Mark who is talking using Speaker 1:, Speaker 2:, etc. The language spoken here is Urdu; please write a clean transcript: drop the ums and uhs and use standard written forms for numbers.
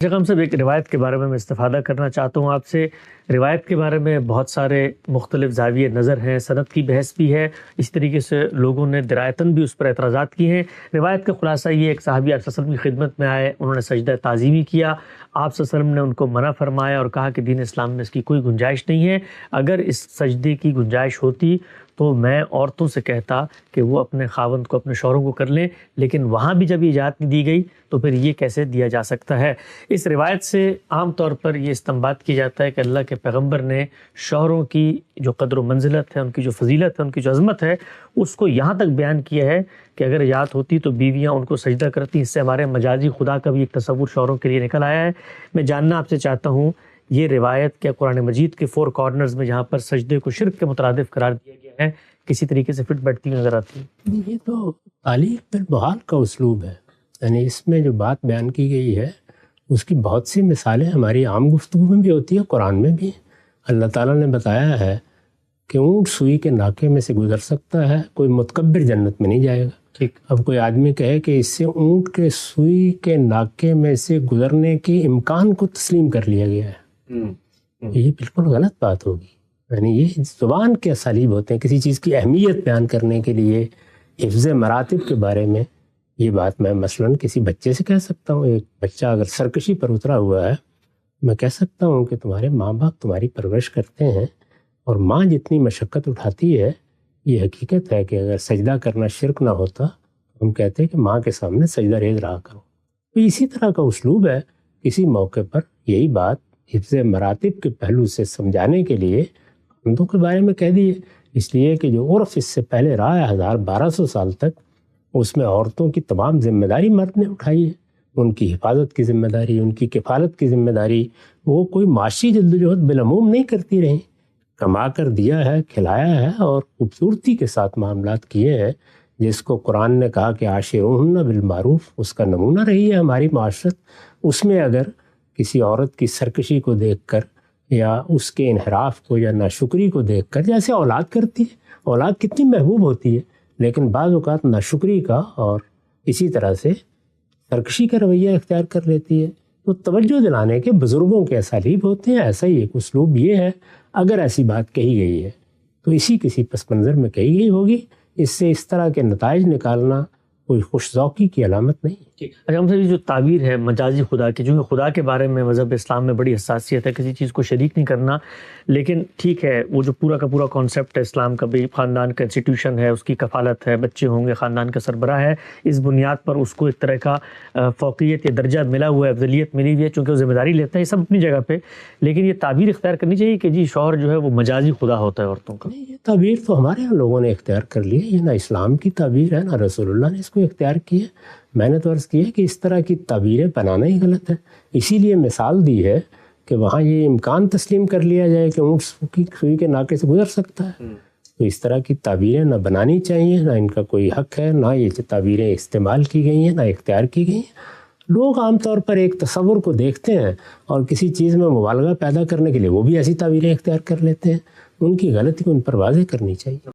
Speaker 1: جگم صاحب، ایک روایت کے بارے میں استفادہ کرنا چاہتا ہوں آپ سے۔ روایت کے بارے میں بہت سارے مختلف زاویے نظر ہیں، سند کی بحث بھی ہے، اس طریقے سے لوگوں نے درایتاً بھی اس پر اعتراضات کیے ہیں۔ روایت کا خلاصہ یہ، ایک صحابی آپ صلی اللہ علیہ وسلم کی خدمت میں آئے، انہوں نے سجدہ تعظیمی کیا، آپ صلی اللہ علیہ وسلم نے ان کو منع فرمایا اور کہا کہ دین اسلام میں اس کی کوئی گنجائش نہیں ہے، اگر اس سجدے کی گنجائش ہوتی تو میں عورتوں سے کہتا کہ وہ اپنے خاوند کو، اپنے شوہروں کو کر لیں، لیکن وہاں بھی جب اجازت نہیں دی گئی تو پھر یہ کیسے دیا جا سکتا ہے؟ اس روایت سے عام طور پر یہ استنباط کیا جاتا ہے کہ اللہ کے پیغمبر نے شوہروں کی جو قدر و منزلت ہے، ان کی جو فضیلت ہے، ان کی جو عظمت ہے، اس کو یہاں تک بیان کیا ہے کہ اگر اجازت ہوتی تو بیویاں ان کو سجدہ کرتی۔ اس سے ہمارے مجازی خدا کا بھی ایک تصور شوہروں کے لیے نکل آیا ہے۔ میں جاننا آپ سے چاہتا ہوں، یہ روایت کیا قرآن مجید کے 4 کارنرز میں جہاں پر سجدے کو شرک کے مترادف قرار دیا گیا ہے، کسی طریقے سے فٹ بیٹھتی نظر آتی ہے؟
Speaker 2: یہ تو تعلیق بالمحال کا اسلوب ہے، یعنی اس میں جو بات بیان کی گئی ہے اس کی بہت سی مثالیں ہماری عام گفتگو میں بھی ہوتی ہے، قرآن میں بھی۔ اللہ تعالیٰ نے بتایا ہے کہ اونٹ سوئی کے ناکے میں سے گزر سکتا ہے، کوئی متکبر جنت میں نہیں جائے گا۔
Speaker 1: ٹھیک،
Speaker 2: اب کوئی آدمی کہے کہ اس سے اونٹ کے سوئی کے ناکے میں سے گزرنے کے امکان کو تسلیم کر لیا گیا ہے، یہ بالکل غلط بات ہوگی۔ یعنی یہ زبان کے اسالیب ہوتے ہیں، کسی چیز کی اہمیت بیان کرنے کے لیے، حفظ مراتب کے بارے میں۔ یہ بات میں مثلاً کسی بچے سے کہہ سکتا ہوں، ایک بچہ اگر سرکشی پر اترا ہوا ہے، میں کہہ سکتا ہوں کہ تمہارے ماں باپ تمہاری پرورش کرتے ہیں اور ماں جتنی مشقت اٹھاتی ہے، یہ حقیقت ہے کہ اگر سجدہ کرنا شرک نہ ہوتا ہم کہتے ہیں کہ ماں کے سامنے سجدہ ریز رہا کرو۔ تو اسی طرح کا اسلوب ہے، کسی موقع پر یہی بات حفظ مراتب کے پہلو سے سمجھانے کے لیے حمدوں کے بارے میں کہہ دیے، اس لیے کہ جو عرف اس سے پہلے رہا ہے 1200 سال تک، اس میں عورتوں کی تمام ذمہ داری مرد نے اٹھائی ہے، ان کی حفاظت کی ذمہ داری، ان کی کفالت کی ذمہ داری، وہ کوئی معاشی جدوجہد بالعموم نہیں کرتی رہیں، کما کر دیا ہے، کھلایا ہے اور خوبصورتی کے ساتھ معاملات کیے ہیں، جس کو قرآن نے کہا کہ عاشرہن بالمعروف، اس کا نمونہ رہی ہے ہماری معاشرت۔ اس میں اگر کسی عورت کی سرکشی کو دیکھ کر یا اس کے انحراف کو یا ناشکری کو دیکھ کر، جیسے اولاد کرتی ہے، اولاد کتنی محبوب ہوتی ہے، لیکن بعض اوقات ناشکری کا اور اسی طرح سے سرکشی کا رویہ اختیار کر لیتی ہے، تو توجہ دلانے کے بزرگوں کے اسالیب ہوتے ہیں۔ ایسا ہی ایک اسلوب یہ ہے، اگر ایسی بات کہی گئی ہے تو کسی پس منظر میں کہی گئی ہوگی، اس سے اس طرح کے نتائج نکالنا کوئی خوش ذوقی کی علامت نہیں۔
Speaker 1: اچھا، ہم سے جو تعبیر ہے مجازی خدا کی، جو خدا کے بارے میں مذہب اسلام میں بڑی حساسیت ہے، کسی چیز کو شریک نہیں کرنا، لیکن ٹھیک ہے، وہ جو پورا کا پورا کانسیپٹ ہے اسلام کا، بھی خاندان کا انسٹیٹیوشن ہے، اس کی کفالت ہے، بچے ہوں گے، خاندان کا سربراہ ہے، اس بنیاد پر اس کو ایک طرح کا فوقیت یا درجہ ملا ہوا ہے، افضلیت ملی ہوئی ہے، چونکہ وہ ذمہ داری لیتا ہے، یہ سب اپنی جگہ پہ، لیکن یہ تعبیر اختیار کرنی چاہیے کہ جی شوہر جو ہے وہ مجازی خدا ہوتا ہے عورتوں کا۔
Speaker 2: یہ تعبیر تو ہمارے یہاں لوگوں نے اختیار کر لی ہے، یہ نہ اسلام کی تعبیر ہے نہ رسول اللہ نے اس کو اختیار کی ہے۔ میں نے تو عرض کی ہے کہ اس طرح کی تعبیریں بنانا ہی غلط ہے، اسی لیے مثال دی ہے کہ وہاں یہ امکان تسلیم کر لیا جائے کہ اونٹ سوئی کے ناکے سے گزر سکتا ہے، تو اس طرح کی تعبیریں نہ بنانی چاہیے، نہ ان کا کوئی حق ہے، نہ یہ تعبیریں استعمال کی گئی ہیں، نہ اختیار کی گئی ہیں۔ لوگ عام طور پر ایک تصور کو دیکھتے ہیں اور کسی چیز میں مبالغہ پیدا کرنے کے لیے وہ بھی ایسی تعبیریں اختیار کر لیتے ہیں، ان کی غلطی کو ان پر واضح کرنی چاہیے۔